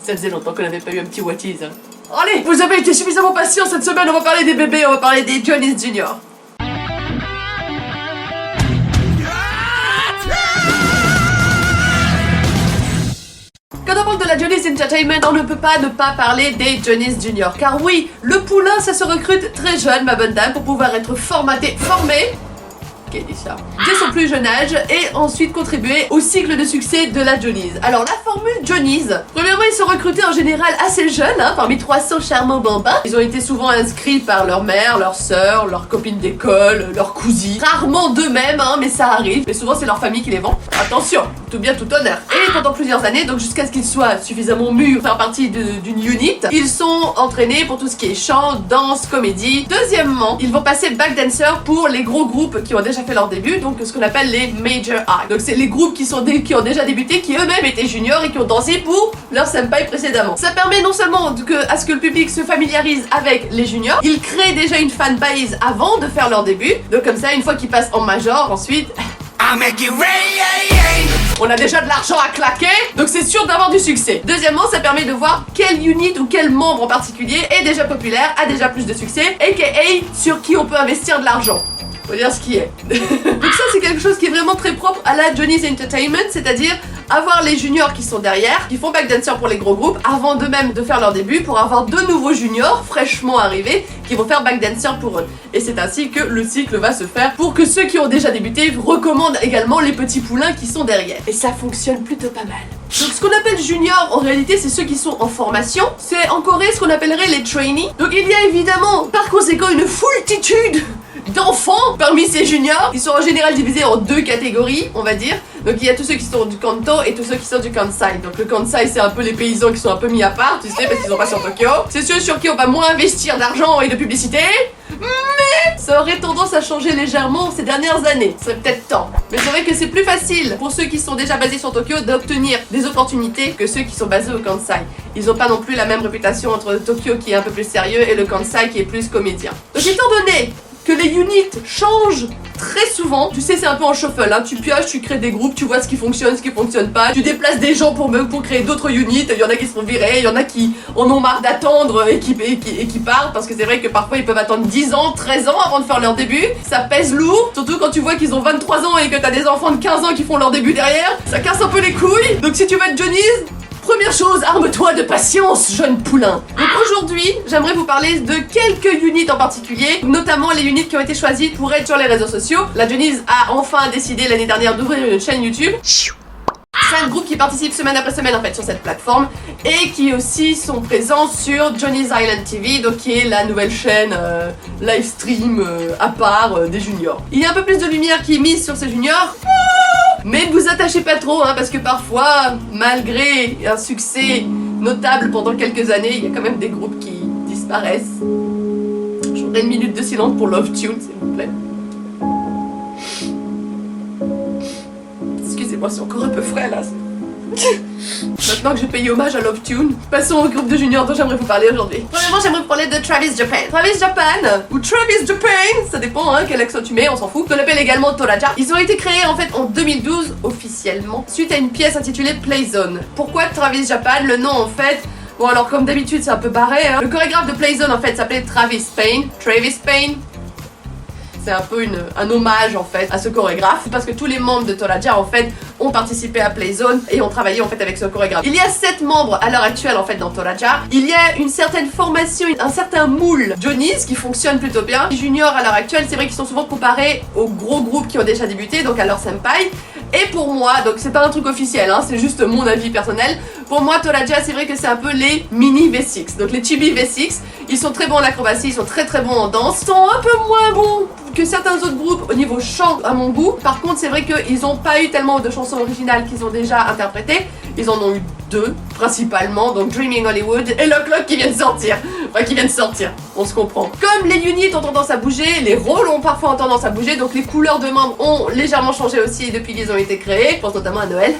Ça faisait longtemps qu'on n'avait pas eu un petit What Is, hein. Allez, vous avez été suffisamment patient cette semaine, on va parler des bébés, on va parler des Johnny's Junior. Quand on parle de la Johnny's Entertainment, on ne peut pas ne pas parler des Johnny's Junior. Car oui, le poulain, ça se recrute très jeune, ma bonne dame, pour pouvoir être formé dit ça, dès son plus jeune âge et ensuite contribuer au cycle de succès de la Johnny's. Alors la formule Johnny's, premièrement ils sont recrutés en général assez jeunes, hein, parmi 300 charmants bambins. Ils ont été souvent inscrits par leur mère, leur sœur, leurs copines d'école, leurs cousines. Rarement d'eux-mêmes, hein, mais ça arrive. Mais souvent c'est leur famille qui les vend. Attention, tout bien tout honneur. Et pendant plusieurs années, donc jusqu'à ce qu'ils soient suffisamment mûrs pour faire partie d'une unit, ils sont entraînés pour tout ce qui est chant, danse, comédie. Deuxièmement, ils vont passer back dancer pour les gros groupes qui ont déjà fait leur début, donc ce qu'on appelle les major acts. Donc c'est les groupes qui ont déjà débuté, qui eux-mêmes étaient juniors et qui ont dansé pour leur senpai précédemment. Ça permet non seulement à ce que le public se familiarise avec les juniors, ils créent déjà une fanbase avant de faire leur début, donc comme ça une fois qu'ils passent en major, ensuite on a déjà de l'argent à claquer, donc c'est sûr d'avoir du succès. Deuxièmement, ça permet de voir quelle unit ou quel membre en particulier est déjà populaire, a déjà plus de succès, aka sur qui on peut investir de l'argent. Faut dire ce qui est. Donc ça c'est quelque chose qui est vraiment très propre à la Johnny's Entertainment, c'est-à-dire avoir les juniors qui sont derrière, qui font back dancer pour les gros groupes, avant d'eux-mêmes de faire leur début, pour avoir de nouveaux juniors fraîchement arrivés qui vont faire back dancer pour eux. Et c'est ainsi que le cycle va se faire pour que ceux qui ont déjà débuté recommandent également les petits poulains qui sont derrière. Et ça fonctionne plutôt pas mal. Donc ce qu'on appelle junior, en réalité, c'est ceux qui sont en formation. C'est en Corée ce qu'on appellerait les trainees. Donc il y a évidemment, par conséquent, une foultitude d'enfants parmi ces juniors. Ils sont en général divisés en deux catégories, on va dire. Donc il y a tous ceux qui sont du Kanto et tous ceux qui sont du Kansai. Donc le Kansai c'est un peu les paysans qui sont un peu mis à part, tu sais, parce qu'ils sont pas sur Tokyo. C'est ceux sur qui on va moins investir d'argent et de publicité. Mais ça aurait tendance à changer légèrement ces dernières années. C'est peut-être temps. Mais c'est vrai que c'est plus facile pour ceux qui sont déjà basés sur Tokyo d'obtenir des opportunités que ceux qui sont basés au Kansai. Ils ont pas non plus la même réputation entre Tokyo qui est un peu plus sérieux et le Kansai qui est plus comédien. Donc étant donné que les units changent très souvent, tu sais c'est un peu en shuffle, hein. Tu pioches, tu crées des groupes, tu vois ce qui fonctionne, ce qui fonctionne pas, tu déplaces des gens pour créer d'autres units, il y en a qui se font virer, il y en a qui en ont marre d'attendre et qui partent, parce que c'est vrai que parfois ils peuvent attendre 10 ans, 13 ans avant de faire leur début, ça pèse lourd, surtout quand tu vois qu'ils ont 23 ans et que t'as des enfants de 15 ans qui font leur début derrière, ça casse un peu les couilles. Donc si tu veux être Johnny's, première chose, arme-toi de patience, jeune poulain. Donc aujourd'hui, j'aimerais vous parler de quelques units en particulier, notamment les units qui ont été choisies pour être sur les réseaux sociaux. La Johnny's a enfin décidé l'année dernière d'ouvrir une chaîne YouTube. C'est un groupe qui participe semaine après semaine en fait sur cette plateforme et qui aussi sont présents sur Johnny's Island TV, donc qui est la nouvelle chaîne live stream à part des juniors. Il y a un peu plus de lumière qui est mise sur ces juniors. Mais ne vous attachez pas trop, hein, parce que parfois, malgré un succès notable pendant quelques années, il y a quand même des groupes qui disparaissent. Je voudrais une minute de silence pour Love Tune, s'il vous plaît. Excusez-moi, c'est encore un peu frais là. Maintenant que j'ai payé hommage à Love Tune, passons au groupe de juniors dont j'aimerais vous parler aujourd'hui. Premièrement, j'aimerais vous parler de Travis Japan. Travis Japan, ou Travis Japan, ça dépend hein, quel accent tu mets, on s'en fout. On l'appelle également Toraja. Ils ont été créés en fait en 2012 officiellement, suite à une pièce intitulée Playzone. Pourquoi Travis Japan? Le nom en fait, bon alors comme d'habitude c'est un peu barré. Hein. Le chorégraphe de Playzone en fait s'appelait Travis Payne. Travis Payne. C'est un peu un hommage en fait à ce chorégraphe parce que tous les membres de Toraja en fait ont participé à Playzone et ont travaillé en fait avec ce chorégraphe. Il y a 7 membres à l'heure actuelle en fait dans Toraja. Il y a une certaine formation, un certain moule Johnny's qui fonctionne plutôt bien. Les juniors à l'heure actuelle, c'est vrai qu'ils sont souvent comparés aux gros groupes qui ont déjà débuté, donc à leur senpai. Et pour moi, donc c'est pas un truc officiel, hein, c'est juste mon avis personnel. Pour moi, Toraja, c'est vrai que c'est un peu les mini V6. Donc les chibi V6, ils sont très bons en acrobatie, ils sont très bons en danse. Ils sont un peu moins bons que certains autres groupes au niveau chant à mon goût. Par contre, c'est vrai qu'ils n'ont pas eu tellement de chansons originales qu'ils ont déjà interprétées. Ils en ont eu 2 principalement, donc Dreaming Hollywood et Lock Lock qui viennent sortir. Enfin, qui viennent sortir, on se comprend. Comme les units ont tendance à bouger, les rôles ont parfois tendance à bouger, donc les couleurs de membres ont légèrement changé aussi depuis qu'ils ont été créés. Je pense notamment à Noël.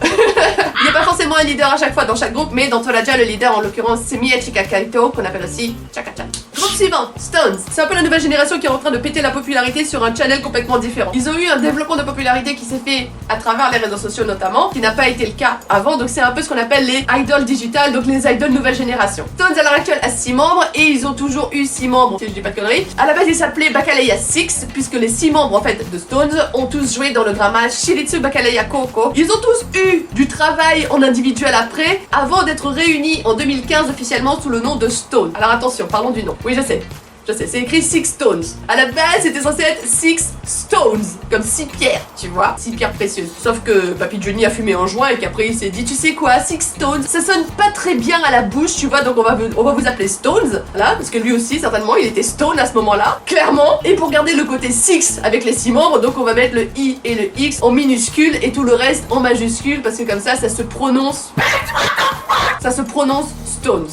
Il n'y a pas forcément un leader à chaque fois dans chaque groupe, mais dans Toraja, le leader en l'occurrence c'est Miyachika Kaito, qu'on appelle aussi Chaka-chan. Groupe suivant, Stones. C'est un peu la nouvelle génération qui est en train de péter la popularité sur un channel complètement différent. Ils ont eu un développement de popularité qui s'est fait à travers les réseaux sociaux notamment, qui n'a pas été le cas avant, donc c'est un peu ce qu'on appelle les idols digital, donc les idols nouvelle génération. Stones à l'heure actuelle a 6 membres et ils ont toujours eu 6 membres, si je dis pas de conneries. À la base ils s'appelaient Baccalaureate 6, puisque les 6 membres en fait de Stones ont tous joué dans le drama Shiritsu Baccalaureate Koukou. Ils ont tous eu du travail en individuel après, avant d'être réunis en 2015 officiellement sous le nom de Stone. Alors attention, parlons du nom. Oui, je sais, c'est écrit 6 Stones. À la base, c'était censé être 6 Stones, comme 6 pierres, tu vois, 6 pierres précieuses. Sauf que Papy Johnny a fumé un joint et qu'après il s'est dit, tu sais quoi, 6 Stones, ça sonne pas très bien à la bouche, tu vois, donc on va vous appeler Stones, là, parce que lui aussi, certainement, il était Stone à ce moment-là, clairement. Et pour garder le côté 6 avec les 6 membres, donc on va mettre le I et le X en minuscule et tout le reste en majuscule, parce que comme ça se prononce Stones.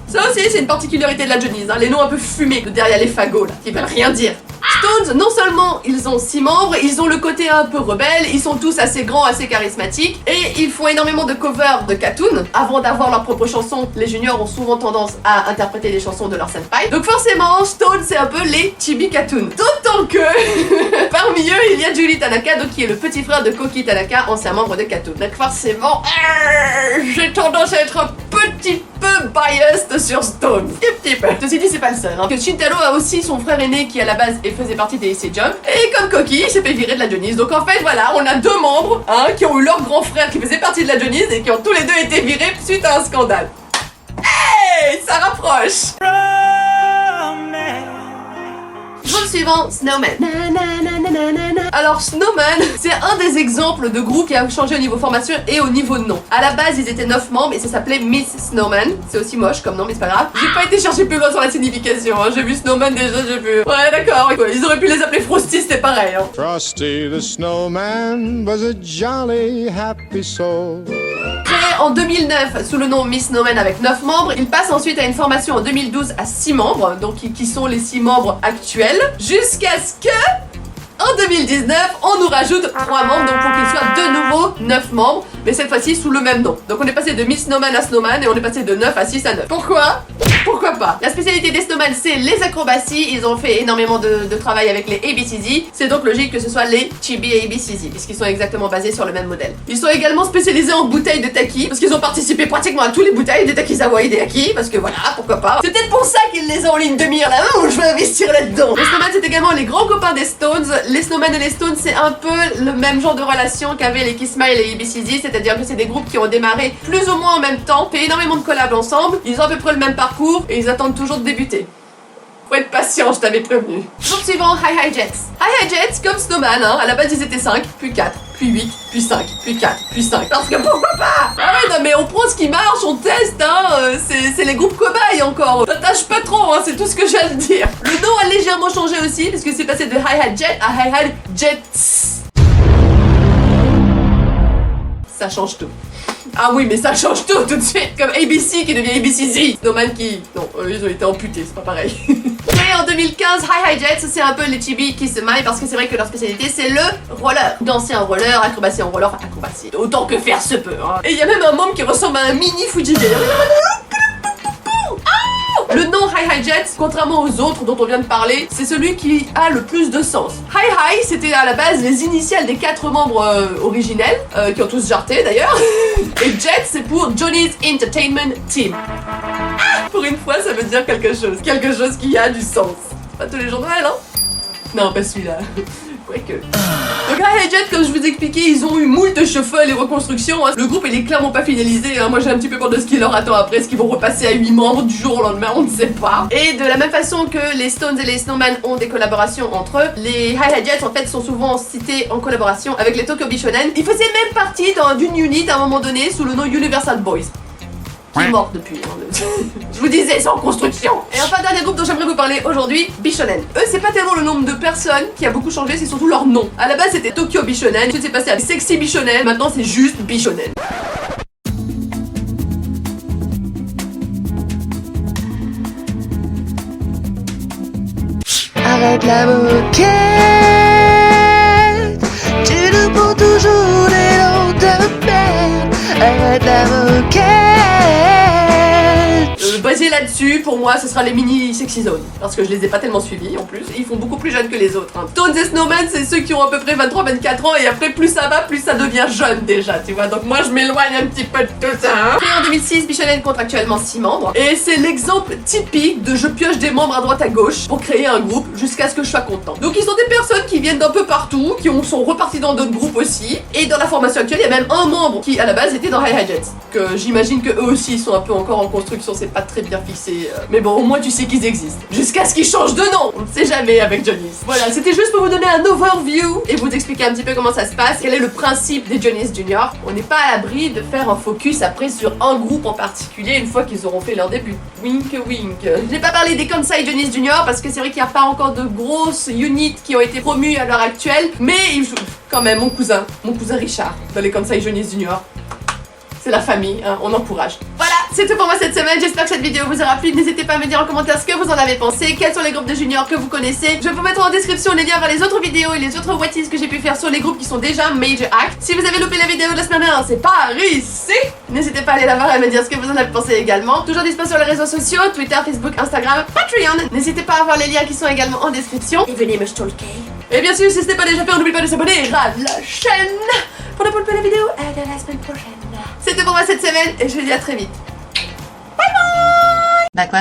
Ça aussi, c'est une particularité de la Johnny's, hein, les noms un peu fumés de derrière les fagots, là, qui veulent rien dire. Stones, non seulement ils ont 6 membres, ils ont le côté un peu rebelle, ils sont tous assez grands, assez charismatiques, et ils font énormément de covers de cartoons. Avant d'avoir leur propre chanson, les juniors ont souvent tendance à interpréter des chansons de leur senpai. Donc forcément, Stones, c'est un peu les chibi cartoons. D'autant que, parmi eux, il y a Juri Tanaka, donc qui est le petit frère de Koki Tanaka, ancien membre de Cartoon. Donc forcément, j'ai tendance à être un petit peu biased sur Stones. Un petit peu. Ceci dit, c'est pas le seul. Hein. Que Shintaro a aussi son frère aîné qui à la base faisait partie des AC Jump. Et comme Koki, il s'est fait virer de la Johnny's. Donc en fait, voilà, on a 2 membres hein, qui ont eu leur grand frère qui faisait partie de la Johnny's et qui ont tous les deux été virés suite à un scandale. Hey, ça rapproche. Groupe suivant, Snowman. Alors Snowman, c'est un des exemples de groupe qui a changé au niveau formation et au niveau nom. À la base, ils étaient 9 membres et ça s'appelait Miss Snowman. C'est aussi moche comme nom, mais c'est pas grave. J'ai pas été chercher plus loin sur la signification. Hein. J'ai vu Snowman déjà, j'ai vu. Ouais, d'accord. Ils auraient pu les appeler Frosty, c'était pareil. Hein. Frosty the Snowman was a jolly happy soul. Créé en 2009 sous le nom Miss Snowman avec 9 membres, il passe ensuite à une formation en 2012 à 6 membres, donc qui sont les 6 membres actuels, jusqu'à ce que, en 2019, on nous rajoute 3 membres, donc pour qu'il soit de nouveau 9 membres, mais cette fois-ci sous le même nom. Donc on est passé de Miss Snowman à Snowman et on est passé de 9 à 6 à 9. Pourquoi ? Pourquoi pas? La spécialité des Snowman, c'est les acrobaties. Ils ont fait énormément de travail avec les ABCZ. C'est donc logique que ce soit les Chibi ABCZ, puisqu'ils sont exactement basés sur le même modèle. Ils sont également spécialisés en bouteilles de taki, parce qu'ils ont participé pratiquement à tous les bouteilles de Takizawa et des Aki, parce que voilà, pourquoi pas. C'est peut-être pour ça qu'ils les ont en ligne de mire là, où je veux investir là-dedans. Les Snowman, c'est également les grands copains des Stones. Les Snowman et les Stones, c'est un peu le même genre de relation qu'avaient les Kiss Smile et les ABCZ, c'est-à-dire que c'est des groupes qui ont démarré plus ou moins en même temps, fait énormément de collabs ensemble. Ils ont à peu près le même parcours et ils attendent toujours de débuter. Faut être patient, je t'avais prévenu. Groupe suivant, Hi Hi Jets. Hi Hi Jets, comme Snowman, hein, à la base ils étaient 5, puis 4, puis 8, puis 5, puis 4, puis 5. Parce que pourquoi pas? Ah ouais, non mais on prend ce qui marche, on teste, hein, c'est les groupes cobayes encore. T'attaches pas trop, hein, c'est tout ce que j'ai à te dire. Le nom a légèrement changé aussi, parce que c'est passé de Hi Hi Jet à Hi Hi Jets. Ça change tout. Ah oui, mais ça change tout de suite, comme ABC qui devient ABCZ. Snowman qui... Non, ils ont été amputés, c'est pas pareil. Et en 2015, Hi Hi Jets, c'est un peu les Chibi qui se maillent parce que c'est vrai que leur spécialité c'est le roller. Danser en roller, acrobatie en roller, enfin acrobatie. Autant que faire se peut, hein. Et il y a même un membre qui ressemble à un mini Fujifilm. Le nom Hi Hi Jets, contrairement aux autres dont on vient de parler, c'est celui qui a le plus de sens. Hi Hi, c'était à la base les initiales des 4 membres originels, qui ont tous jarté d'ailleurs. Et Jets, c'est pour Johnny's Entertainment Team. Ah, pour une fois, ça veut dire quelque chose qui a du sens. Pas tous les jours de Noël, hein? Non, pas celui-là. Quoique. Donc Hi Hi Jets, comme je vous expliquais, ils ont eu moult shuffle et reconstruction. Hein. Le groupe il est clairement pas finalisé. Hein. Moi j'ai un petit peu peur de ce qui leur attend après. Est-ce qu'ils vont repasser à 8 membres du jour au lendemain? On ne sait pas. Et de la même façon que les Stones et les Snowman ont des collaborations entre eux, les Hi Hi Jets en fait sont souvent cités en collaboration avec les Tokyo Bishonen. Ils faisaient même partie d'une unit à un moment donné sous le nom Universal Boys. Qui est mort depuis. Hein, je vous disais, c'est en construction. Et enfin, dernier groupe dont j'aimerais vous parler aujourd'hui, Bishonen. Eux, c'est pas tellement le nombre de personnes qui a beaucoup changé, c'est surtout leur nom. À la base, c'était Tokyo Bishonen, ensuite c'est passé à Sexy Bishonen, maintenant c'est juste Bishonen. Arrête la moquette, tu nous prends toujours des noms de merde. Arrête la moquette. Bah j'ai la là-dessus, pour moi, ce sera les mini Sexy Zone. Parce que je les ai pas tellement suivis en plus. Ils font beaucoup plus jeunes que les autres. Hein. Toads et Snowman, c'est ceux qui ont à peu près 23-24 ans. Et après, plus ça va, plus ça devient jeune déjà, tu vois. Donc moi, je m'éloigne un petit peu de tout ça. Hein. Créé en 2006, Bichonen compte actuellement 6 membres. Et c'est l'exemple typique de je pioche des membres à droite à gauche pour créer un groupe jusqu'à ce que je sois content. Donc ils sont des personnes qui viennent d'un peu partout, qui sont repartis dans d'autres groupes aussi. Et dans la formation actuelle, il y a même un membre qui à la base était dans High High Jets. Que j'imagine que eux aussi sont un peu encore en construction, c'est pas très bien fixé. Mais bon, au moins tu sais qu'ils existent. Jusqu'à ce qu'ils changent de nom. On ne sait jamais avec Johnny's. Voilà, c'était juste pour vous donner un overview et vous expliquer un petit peu comment ça se passe. Quel est le principe des Johnny's Junior. On n'est pas à l'abri de faire un focus après sur un groupe en particulier une fois qu'ils auront fait leur début. Wink wink. Je n'ai pas parlé des Kansai Johnny's Junior parce que c'est vrai qu'il n'y a pas encore de grosses units qui ont été promues à l'heure actuelle. Mais quand même, mon cousin Richard, dans les Kansai Johnny's Junior. C'est la famille, hein, on encourage. Voilà, c'est tout pour moi cette semaine. J'espère que cette vidéo vous aura plu. N'hésitez pas à me dire en commentaire ce que vous en avez pensé. Quels sont les groupes de juniors que vous connaissez. Je vais vous mettre en description les liens vers les autres vidéos et les autres what is que j'ai pu faire sur les groupes qui sont déjà Major Act. Si vous avez loupé la vidéo de la semaine dernière, c'est par ici. N'hésitez pas à aller la voir et à me dire ce que vous en avez pensé également. Toujours disponible sur les réseaux sociaux, Twitter, Facebook, Instagram, Patreon. N'hésitez pas à voir les liens qui sont également en description. Et venez me stalker. Et bien sûr, si ce n'est pas déjà fait, n'oubliez pas de s'abonner à la chaîne pour ne pas louper la vidéo de la semaine prochaine. C'était pour moi cette semaine et je vous dis à très vite. Bye bye. Bah quoi?